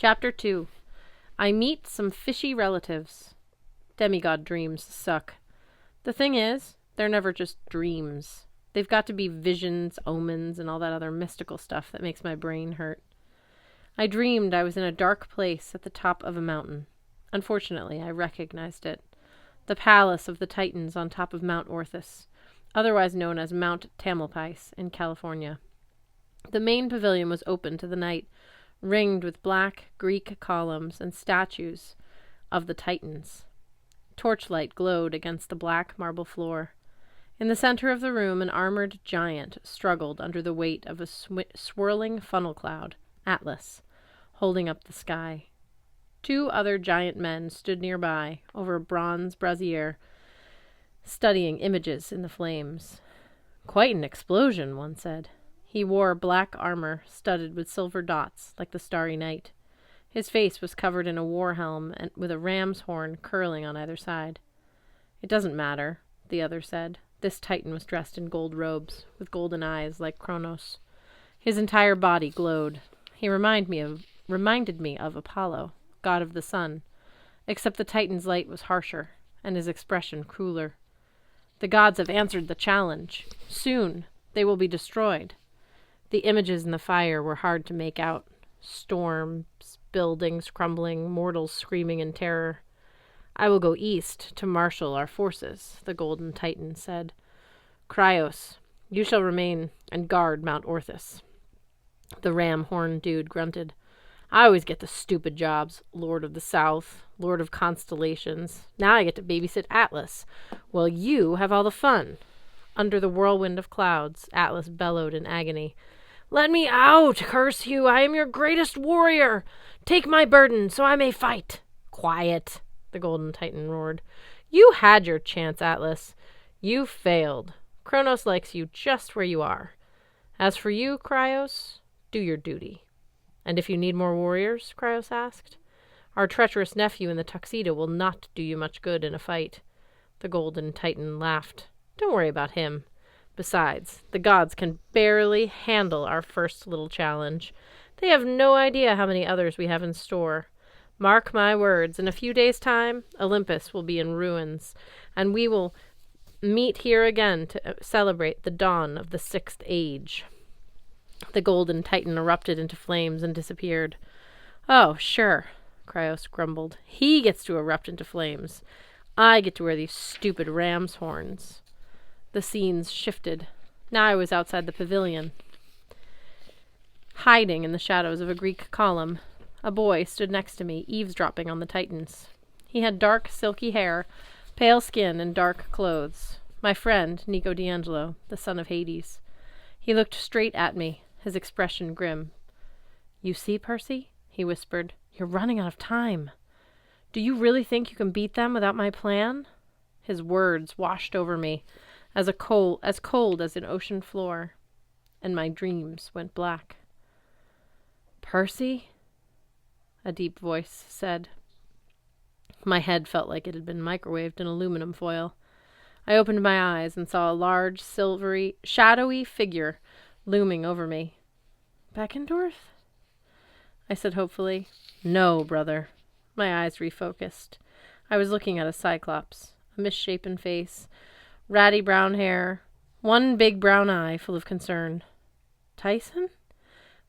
Chapter 2. I meet some fishy relatives. Demigod dreams suck. The thing is, they're never just dreams. They've got to be visions, omens, and all that other mystical stuff that makes my brain hurt. I dreamed I was in a dark place at the top of a mountain. Unfortunately, I recognized it. The palace of the Titans on top of Mount Orthus, otherwise known as Mount Tamalpais in California. The main pavilion was open to the night, ringed with black Greek columns and statues of the Titans. Torchlight glowed against the black marble floor. In the center of the room, an armored giant struggled under the weight of a swirling funnel cloud, Atlas, holding up the sky. Two other giant men stood nearby, over a bronze brazier, studying images in the flames. "Quite an explosion," one said. He wore black armor, studded with silver dots, like the Starry Night. His face was covered in a war helm, and with a ram's horn curling on either side. "It doesn't matter," the other said. This Titan was dressed in gold robes, with golden eyes like Kronos. His entire body glowed. He reminded me of Apollo, god of the sun, except the Titan's light was harsher, and his expression crueler. "The gods have answered the challenge. Soon they will be destroyed." The images in the fire were hard to make out. Storms, buildings crumbling, mortals screaming in terror. "I will go east to marshal our forces," the Golden Titan said. "Cryos, you shall remain and guard Mount Orthus." The ram-horn dude grunted. "I always get the stupid jobs. Lord of the South, Lord of Constellations. Now I get to babysit Atlas. Well, you have all the fun." Under the whirlwind of clouds, Atlas bellowed in agony. "Let me out, curse you! I am your greatest warrior! Take my burden, so I may fight!" "Quiet!" the Golden Titan roared. "You had your chance, Atlas. You failed. Kronos likes you just where you are. As for you, Cryos, do your duty." "And if you need more warriors?" Cryos asked. "Our treacherous nephew in the tuxedo will not do you much good in a fight." The Golden Titan laughed. "Don't worry about him. Besides, the gods can barely handle our first little challenge. They have no idea how many others we have in store. Mark my words, in a few days' time, Olympus will be in ruins, and we will meet here again to celebrate the dawn of the Sixth Age." The Golden Titan erupted into flames and disappeared. "Oh, sure," Cryos grumbled. "He gets to erupt into flames. I get to wear these stupid ram's horns." The scenes shifted. Now I was outside the pavilion, hiding in the shadows of a Greek column. A boy stood next to me, eavesdropping on the Titans. He had dark, silky hair, pale skin, and dark clothes. My friend, Nico D'Angelo, the son of Hades. He looked straight at me, his expression grim. "You see, Percy?" he whispered. "You're running out of time. Do you really think you can beat them without my plan?" His words washed over me, as cold as an ocean floor, and my dreams went black. "Percy?" a deep voice said. My head felt like it had been microwaved in aluminum foil. I opened my eyes and saw a large, silvery, shadowy figure looming over me. "Beckendorf?" I said hopefully. "No, brother." My eyes refocused. I was looking at a cyclops, a misshapen face, ratty brown hair, one big brown eye full of concern. "Tyson?"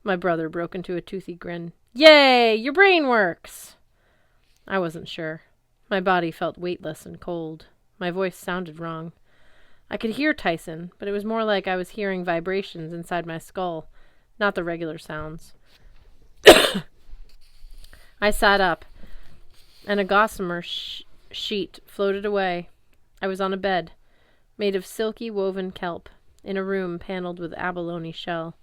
My brother broke into a toothy grin. "Yay! Your brain works!" I wasn't sure. My body felt weightless and cold. My voice sounded wrong. I could hear Tyson, but it was more like I was hearing vibrations inside my skull, not the regular sounds. I sat up, and a gossamer sheet floated away. I was on a bed, made of silky woven kelp, in a room paneled with abalone shell.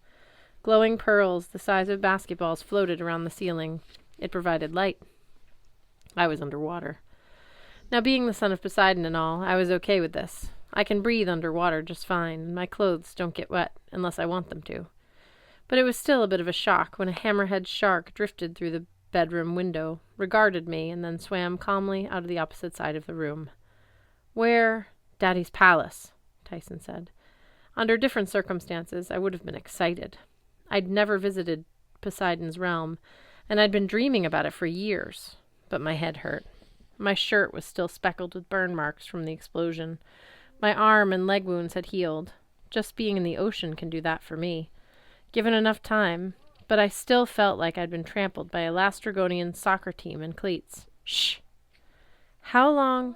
Glowing pearls the size of basketballs floated around the ceiling. It provided light. I was underwater. Now, being the son of Poseidon and all, I was okay with this. I can breathe underwater just fine, and my clothes don't get wet unless I want them to. But it was still a bit of a shock when a hammerhead shark drifted through the bedroom window, regarded me, and then swam calmly out of the opposite side of the room. "Where?" "Daddy's palace," Tyson said. Under different circumstances, I would have been excited. I'd never visited Poseidon's realm, and I'd been dreaming about it for years, but my head hurt. My shirt was still speckled with burn marks from the explosion. My arm and leg wounds had healed. Just being in the ocean can do that for me. Given enough time, but I still felt like I'd been trampled by a Lastragonian soccer team in cleats. Shh! How long?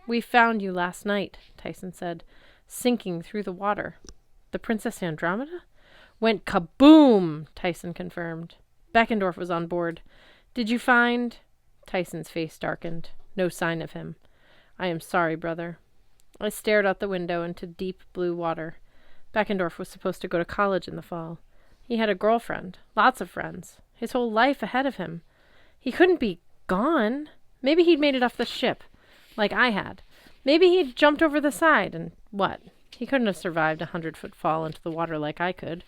We found you last night, Tyson said, sinking through the water. The Princess Andromeda? Went kaboom, Tyson confirmed. Beckendorf was on board. Did you find... Tyson's face darkened. No sign of him. I am sorry, brother. I stared out the window into deep blue water. Beckendorf was supposed to go to college in the fall. He had a girlfriend, lots of friends, his whole life ahead of him. He couldn't be gone. Maybe he'd made it off the ship, like I had. Maybe he'd jumped over the side, and what? He couldn't have survived a 100-foot fall into the water like I could.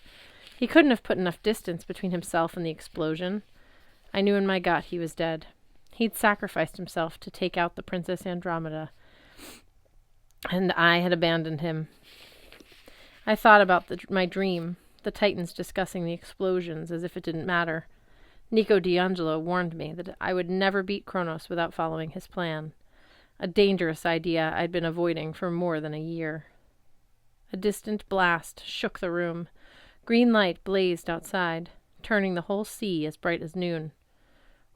He couldn't have put enough distance between himself and the explosion. I knew in my gut he was dead. He'd sacrificed himself to take out the Princess Andromeda, and I had abandoned him. I thought about my dream, the Titans discussing the explosions as if it didn't matter. Nico D'Angelo warned me that I would never beat Kronos without following his plan. A dangerous idea I'd been avoiding for more than a year. A distant blast shook the room. Green light blazed outside, turning the whole sea as bright as noon.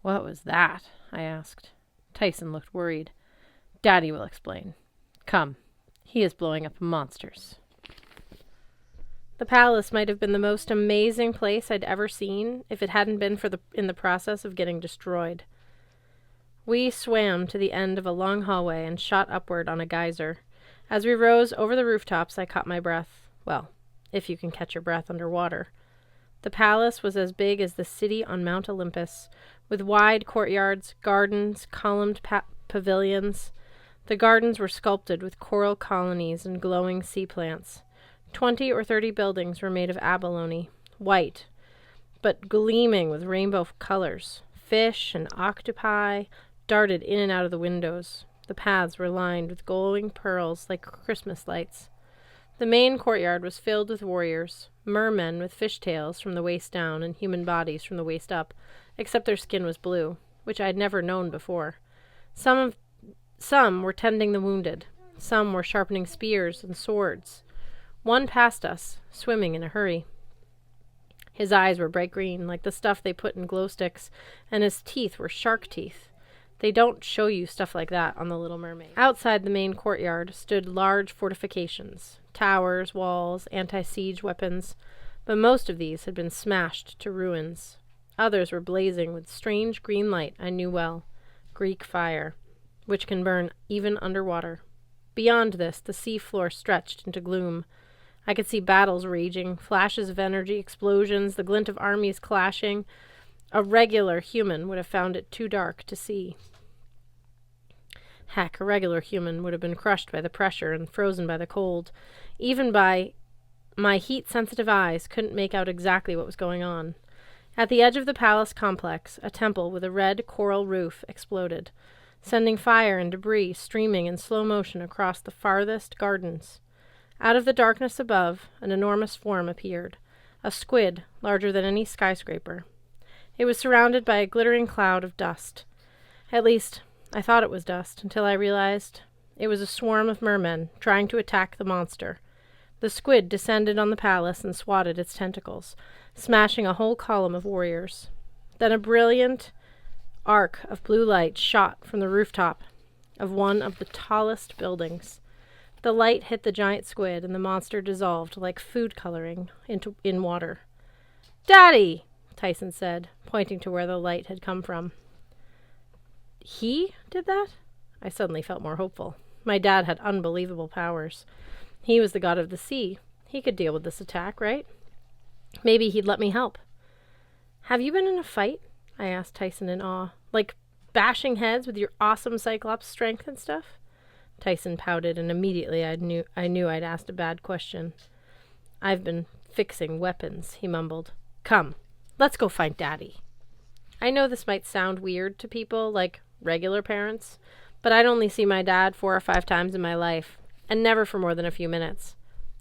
What was that? I asked. Tyson looked worried. Daddy will explain. Come. He is blowing up monsters. The palace might have been the most amazing place I'd ever seen if it hadn't been in the process of getting destroyed. We swam to the end of a long hallway and shot upward on a geyser. As we rose over the rooftops, I caught my breath. Well, if you can catch your breath underwater. The palace was as big as the city on Mount Olympus, with wide courtyards, gardens, columned pavilions. The gardens were sculpted with coral colonies and glowing sea plants. 20 or 30 buildings were made of abalone, white, but gleaming with rainbow colors. Fish and octopi darted in and out of the windows. The paths were lined with glowing pearls like Christmas lights. The main courtyard was filled with warriors, mermen with fishtails from the waist down and human bodies from the waist up, except their skin was blue, which I had never known before. Some were tending the wounded. Some were sharpening spears and swords. One passed us, swimming in a hurry. His eyes were bright green, like the stuff they put in glow sticks, and his teeth were shark teeth. They don't show you stuff like that on The Little Mermaid. Outside the main courtyard stood large fortifications, towers, walls, anti-siege weapons, but most of these had been smashed to ruins. Others were blazing with strange green light I knew well, Greek fire, which can burn even underwater. Beyond this, the sea floor stretched into gloom. I could see battles raging, flashes of energy, explosions, the glint of armies clashing. A regular human would have found it too dark to see. Heck, a regular human would have been crushed by the pressure and frozen by the cold. Even my heat-sensitive eyes couldn't make out exactly what was going on. At the edge of the palace complex, a temple with a red coral roof exploded, sending fire and debris streaming in slow motion across the farthest gardens. Out of the darkness above, an enormous form appeared, a squid larger than any skyscraper. It was surrounded by a glittering cloud of dust. At least, I thought it was dust, until I realized it was a swarm of mermen trying to attack the monster. The squid descended on the palace and swatted its tentacles, smashing a whole column of warriors. Then a brilliant arc of blue light shot from the rooftop of one of the tallest buildings. The light hit the giant squid, and the monster dissolved like food coloring in water. "Daddy!" Tyson said, pointing to where the light had come from. He did that? I suddenly felt more hopeful. My dad had unbelievable powers. He was the god of the sea. He could deal with this attack, right? Maybe he'd let me help. "Have you been in a fight?" I asked Tyson in awe. "Like bashing heads with your awesome Cyclops strength and stuff?" Tyson pouted, and immediately I knew I'd asked a bad question. "I've been fixing weapons," he mumbled. "Come, let's go find Daddy." I know this might sound weird to people, like regular parents, but I'd only see my dad 4 or 5 times in my life, and never for more than a few minutes.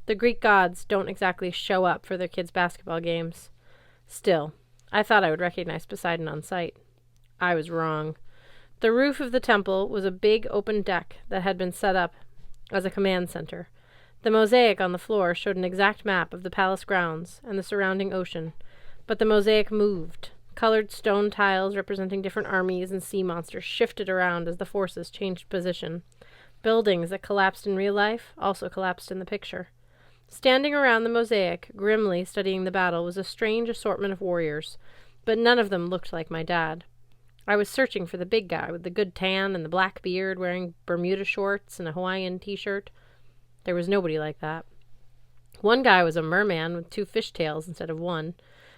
The Greek gods don't exactly show up for their kids' basketball games. Still, I thought I would recognize Poseidon on sight. I was wrong. The roof of the temple was a big open deck that had been set up as a command center. The mosaic on the floor showed an exact map of the palace grounds and the surrounding ocean, but the mosaic moved. Colored stone tiles representing different armies and sea monsters shifted around as the forces changed position. Buildings that collapsed in real life also collapsed in the picture. Standing around the mosaic, grimly studying the battle, was a strange assortment of warriors, but none of them looked like my dad. I was searching for the big guy with the good tan and the black beard, wearing Bermuda shorts and a Hawaiian t-shirt. There was nobody like that. One guy was a merman with 2 fishtails instead of 1.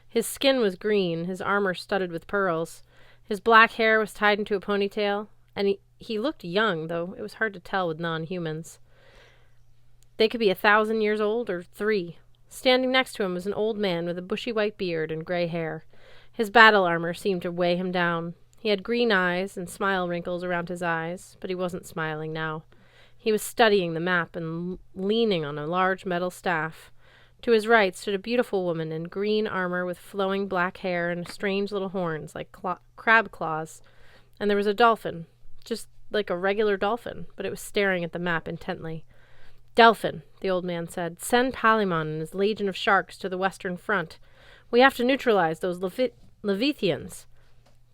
His skin was green, his armor studded with pearls. His black hair was tied into a ponytail, and he looked young, though it was hard to tell with non-humans. They could be 1,000 years old or 3. Standing next to him was an old man with a bushy white beard and gray hair. His battle armor seemed to weigh him down. He had green eyes and smile wrinkles around his eyes, but he wasn't smiling now. He was studying the map and leaning on a large metal staff. To his right stood a beautiful woman in green armor with flowing black hair and strange little horns like crab claws. And there was a dolphin, just like a regular dolphin, but it was staring at the map intently. "Delphin," the old man said, "send Palimon and his legion of sharks to the western front. We have to neutralize those Leviathians."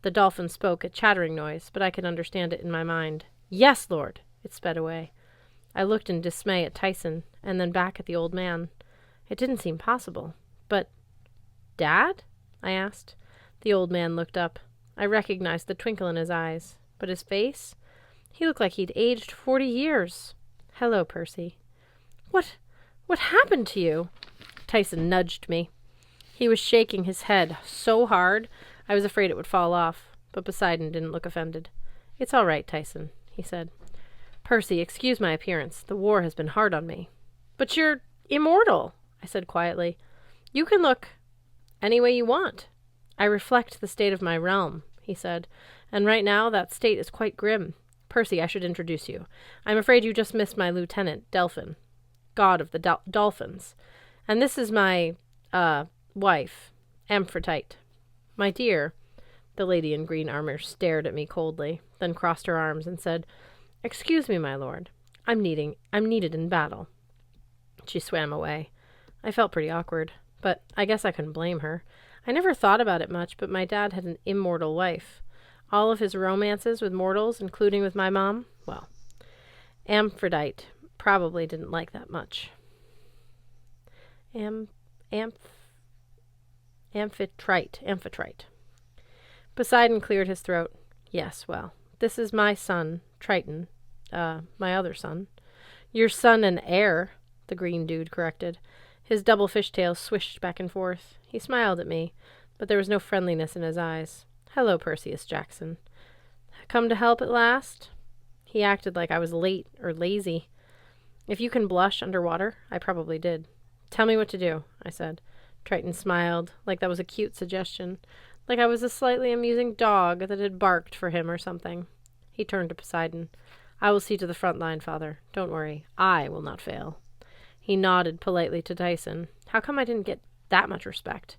The dolphin spoke a chattering noise, but I could understand it in my mind. "Yes, Lord." It sped away. I looked in dismay at Tyson, and then back at the old man. It didn't seem possible. But, Dad? I asked. The old man looked up. I recognized the twinkle in his eyes. But his face? He looked like he'd aged 40 years. "Hello, Percy." What happened to you?" Tyson nudged me. He was shaking his head so hard I was afraid it would fall off, but Poseidon didn't look offended. "It's all right, Tyson," he said. "Percy, excuse my appearance. The war has been hard on me." "But you're immortal," I said quietly. "You can look any way you want." "I reflect the state of my realm," he said, "and right now that state is quite grim. Percy, I should introduce you. I'm afraid you just missed my lieutenant, Delphin, god of the dolphins. And this is my, wife, Amphitrite." "My dear," the lady in green armor stared at me coldly, then crossed her arms and said, "Excuse me, my lord. I'm needed in battle." She swam away. I felt pretty awkward, but I guess I couldn't blame her. I never thought about it much, but my dad had an immortal wife. All of his romances with mortals, including with my mom, well, Amphitrite probably didn't like that much. Amphitrite. Poseidon cleared his throat. "Yes, well, this is my son, Triton. My other son." "Your son and heir," the green dude corrected. His double fishtail swished back and forth. He smiled at me, but there was no friendliness in his eyes. "Hello, Perseus Jackson. Come to help at last?" He acted like I was late or lazy. "If you can blush underwater," I probably did. "Tell me what to do," I said. Triton smiled, like that was a cute suggestion, like I was a slightly amusing dog that had barked for him or something. He turned to Poseidon. "I will see to the front line, father. Don't worry. I will not fail." He nodded politely to Tyson. How come I didn't get that much respect?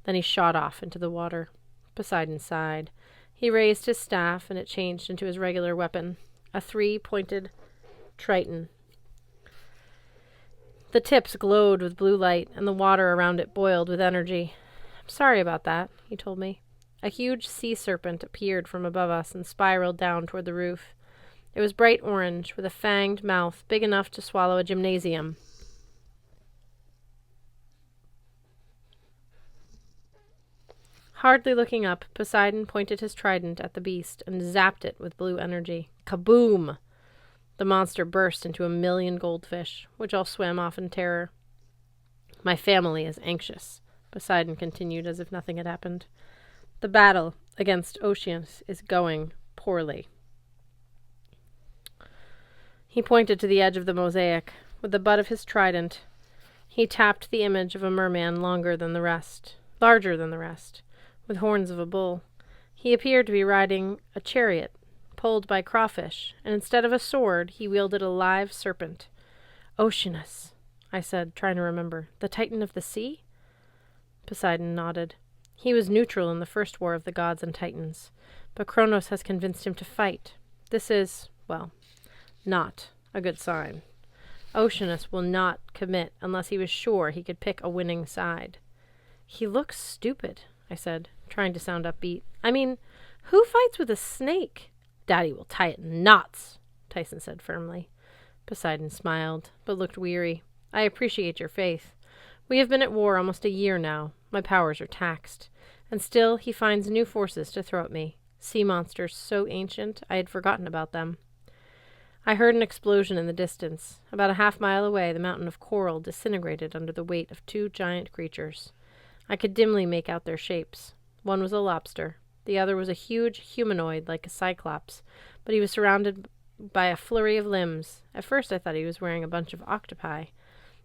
Then he shot off into the water. Poseidon sighed. He raised his staff, and it changed into his regular weapon, a 3-pointed Triton. The tips glowed with blue light, and the water around it boiled with energy. "I'm sorry about that," he told me. A huge sea serpent appeared from above us and spiraled down toward the roof. It was bright orange, with a fanged mouth big enough to swallow a gymnasium. Hardly looking up, Poseidon pointed his trident at the beast and zapped it with blue energy. Kaboom! The monster burst into 1,000,000 goldfish, which all swam off in terror. "My family is anxious," Poseidon continued as if nothing had happened. "The battle against Oceanus is going poorly." He pointed to the edge of the mosaic. With the butt of his trident, he tapped the image of a merman larger than the rest, with horns of a bull. He appeared to be riding a chariot, pulled by crawfish, and instead of a sword, he wielded a live serpent. "Oceanus," I said, trying to remember. "The Titan of the sea?" Poseidon nodded. He was neutral in the first war of the gods and titans, but Kronos has convinced him to fight. This is, well, not a good sign. Oceanus will not commit unless he was sure he could pick a winning side. He looks stupid, I said, trying to sound upbeat. I mean, who fights with a snake? Daddy will tie it in knots, Tyson said firmly. Poseidon smiled, but looked weary. I appreciate your faith. We have been at war almost a year now. My powers are taxed. And still he finds new forces to throw at me. Sea monsters so ancient, I had forgotten about them. I heard an explosion in the distance. About a half-mile away, the mountain of coral disintegrated under the weight of two giant creatures. I could dimly make out their shapes. One was a lobster. The other was a huge humanoid like a cyclops, but he was surrounded by a flurry of limbs. At first I thought he was wearing a bunch of octopi.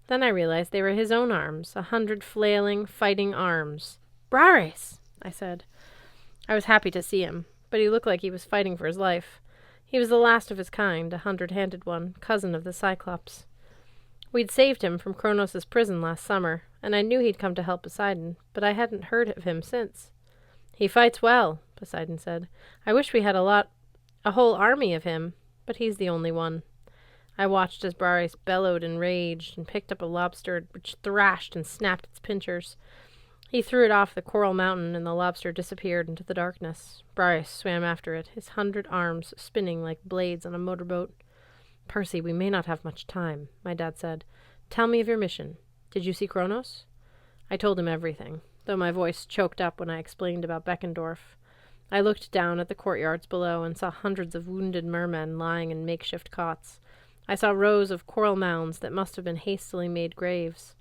Then I realized they were his own arms, 100 flailing, fighting arms. "Brares!" I said. I was happy to see him, but he looked like he was fighting for his life. He was the last of his kind, a 100-handed one, cousin of the Cyclops. We'd saved him from Kronos' prison last summer, and I knew he'd come to help Poseidon, but I hadn't heard of him since. "He fights well," Poseidon said. "I wish we had a whole army of him, but he's the only one." I watched as Brares bellowed and raged and picked up a lobster which thrashed and snapped its pincers. He threw it off the coral mountain, and the lobster disappeared into the darkness. Brares swam after it, his 100 arms spinning like blades on a motorboat. "Percy, we may not have much time," my dad said. "Tell me of your mission. Did you see Kronos?" I told him everything, though my voice choked up when I explained about Beckendorf. I looked down at the courtyards below and saw hundreds of wounded mermen lying in makeshift cots. I saw rows of coral mounds that must have been hastily made graves.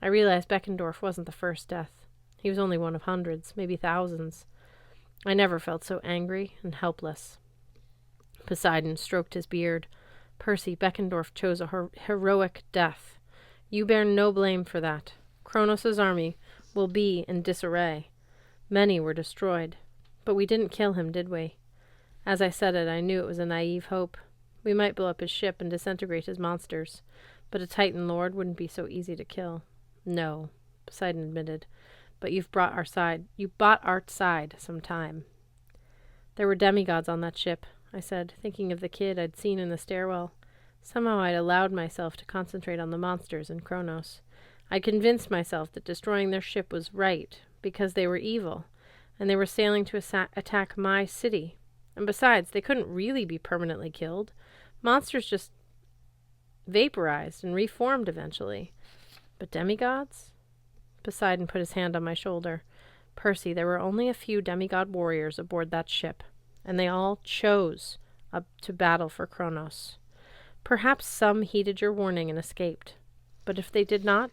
I realized Beckendorf wasn't the first death. He was only one of hundreds, maybe thousands. I never felt so angry and helpless. Poseidon stroked his beard. "Percy, Beckendorf chose a heroic death. You bear no blame for that. Kronos' army will be in disarray. Many were destroyed. But we didn't kill him, did we?" As I said it, I knew it was a naive hope. We might blow up his ship and disintegrate his monsters, but a Titan Lord wouldn't be so easy to kill. "No," Poseidon admitted, "but you bought our side some time." "There were demigods on that ship," I said, thinking of the kid I'd seen in the stairwell. Somehow I'd allowed myself to concentrate on the monsters and Kronos. I'd convinced myself that destroying their ship was right, because they were evil, and they were sailing to attack my city. And besides, they couldn't really be permanently killed. Monsters just vaporized and reformed eventually. But demigods? Poseidon put his hand on my shoulder. "Percy, there were only a few demigod warriors aboard that ship, and they all chose to battle for Kronos. Perhaps some heeded your warning and escaped. But if they did not,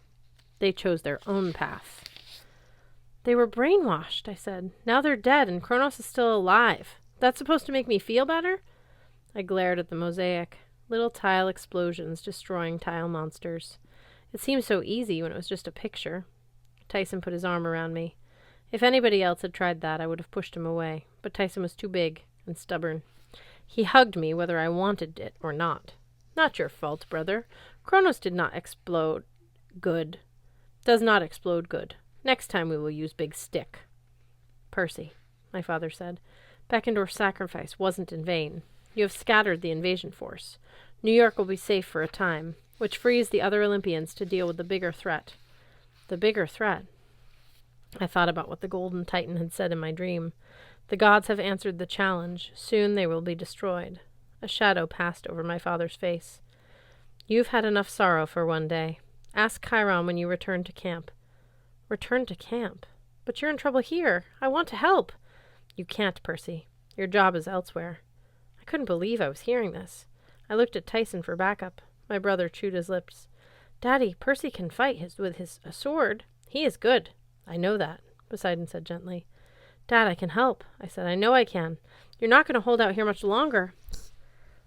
they chose their own path." "They were brainwashed," I said. "Now they're dead and Kronos is still alive. That's supposed to make me feel better?" I glared at the mosaic. Little tile explosions destroying tile monsters. It seemed so easy when it was just a picture. Tyson put his arm around me. If anybody else had tried that, I would have pushed him away, but Tyson was too big and stubborn. He hugged me whether I wanted it or not. "Not your fault, brother. Kronos does not explode good. Next time we will use big stick." "Percy," my father said, "Beckendorf's sacrifice wasn't in vain. You have scattered the invasion force. New York will be safe for a time, which frees the other Olympians to deal with the bigger threat." The bigger threat? I thought about what the Golden Titan had said in my dream. The gods have answered the challenge. Soon they will be destroyed. A shadow passed over my father's face. "You've had enough sorrow for one day. Ask Chiron when you return to camp." "Return to camp? But you're in trouble here. I want to help." "You can't, Percy. Your job is elsewhere." I couldn't believe I was hearing this. I looked at Tyson for backup. My brother chewed his lips. "Daddy, Percy can fight with a sword. He is good." "I know that," Poseidon said gently. "Dad, I can help," I said. "I know I can. You're not going to hold out here much longer."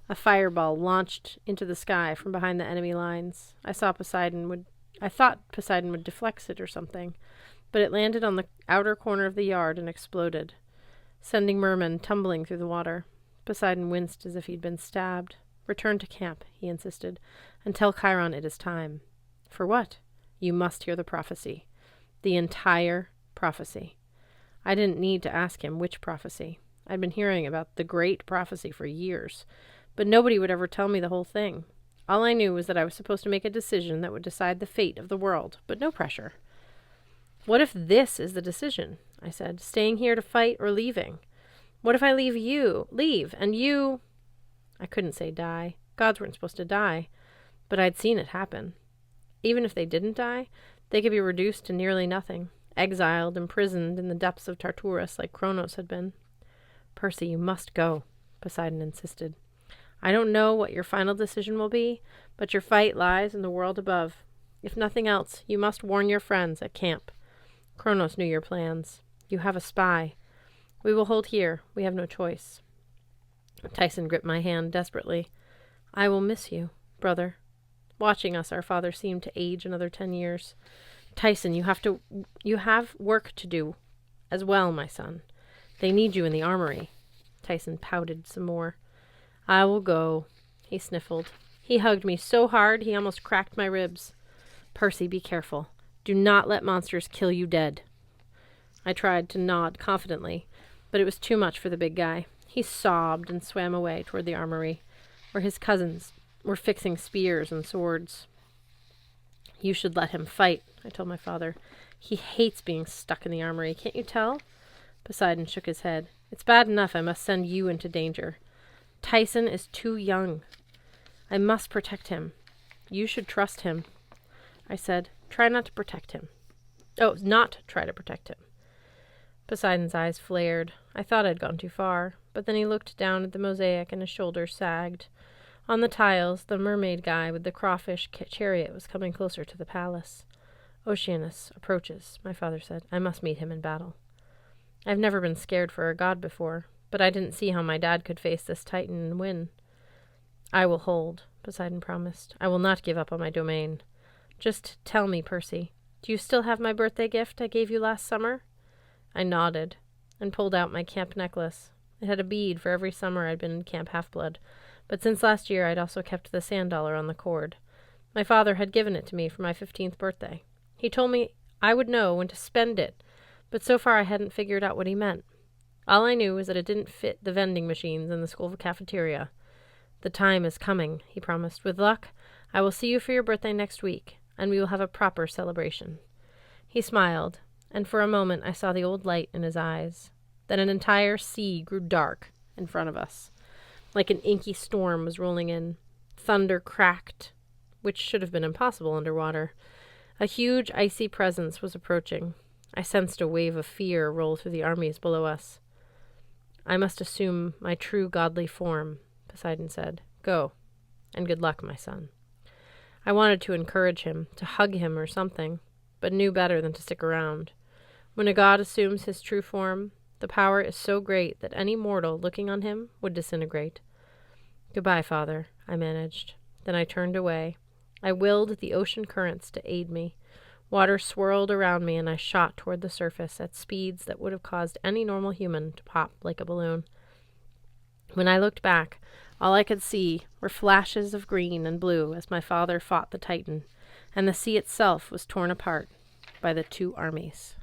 A fireball launched into the sky from behind the enemy lines. I thought Poseidon would deflect it or something, but it landed on the outer corner of the yard and exploded, sending mermen tumbling through the water. Poseidon winced as if he'd been stabbed. "Return to camp," he insisted, "and tell Chiron it is time." "For what?" "You must hear the prophecy. The entire prophecy." I didn't need to ask him which prophecy. I'd been hearing about the great prophecy for years, but nobody would ever tell me the whole thing. All I knew was that I was supposed to make a decision that would decide the fate of the world, but no pressure. What if this is the decision? I said, staying here to fight or leaving? What if I leave, and you... I couldn't say die. Gods weren't supposed to die, but I'd seen it happen. Even if they didn't die, they could be reduced to nearly nothing, exiled, imprisoned in the depths of Tartarus like Kronos had been. Percy, you must go, Poseidon insisted. I don't know what your final decision will be, but your fight lies in the world above. If nothing else, you must warn your friends at camp. Kronos knew your plans. You have a spy. We will hold here. We have no choice. Tyson gripped my hand desperately. I will miss you, brother. Watching us, our father seemed to age another 10 years. Tyson, you have work to do as well, my son. They need you in the armory. Tyson pouted some more. I will go, he sniffled. He hugged me so hard he almost cracked my ribs. Percy, be careful. Do not let monsters kill you dead. I tried to nod confidently, but it was too much for the big guy. He sobbed and swam away toward the armory, where his cousins were fixing spears and swords. You should let him fight, I told my father. He hates being stuck in the armory, can't you tell? Poseidon shook his head. It's bad enough I must send you into danger. Tyson is too young. I must protect him. You should trust him. I said, try not to protect him. Oh, not try to protect him. Poseidon's eyes flared. I thought I'd gone too far, but then he looked down at the mosaic and his shoulders sagged. On the tiles, the mermaid guy with the crawfish chariot was coming closer to the palace. Oceanus approaches, my father said. I must meet him in battle. I've never been scared for a god before, but I didn't see how my dad could face this Titan and win. I will hold, Poseidon promised. I will not give up on my domain. Just tell me, Percy, do you still have my birthday gift I gave you last summer? I nodded and pulled out my camp necklace. It had a bead for every summer I'd been in Camp Half-Blood, but since last year I'd also kept the sand dollar on the cord. My father had given it to me for my 15th birthday. He told me I would know when to spend it, but so far I hadn't figured out what he meant. All I knew was that it didn't fit the vending machines in the school cafeteria. The time is coming, he promised. With luck, I will see you for your birthday next week, and we will have a proper celebration. He smiled, and for a moment I saw the old light in his eyes. Then an entire sea grew dark in front of us. Like an inky storm was rolling in. Thunder cracked, which should have been impossible underwater. A huge icy presence was approaching. I sensed a wave of fear roll through the armies below us. I must assume my true godly form, Poseidon said. Go, and good luck, my son. I wanted to encourage him, to hug him or something, but knew better than to stick around. When a god assumes his true form, the power is so great that any mortal looking on him would disintegrate. Goodbye, Father, I managed. Then I turned away. I willed the ocean currents to aid me. Water swirled around me, and I shot toward the surface at speeds that would have caused any normal human to pop like a balloon. When I looked back, all I could see were flashes of green and blue as my father fought the Titan, and the sea itself was torn apart by the two armies.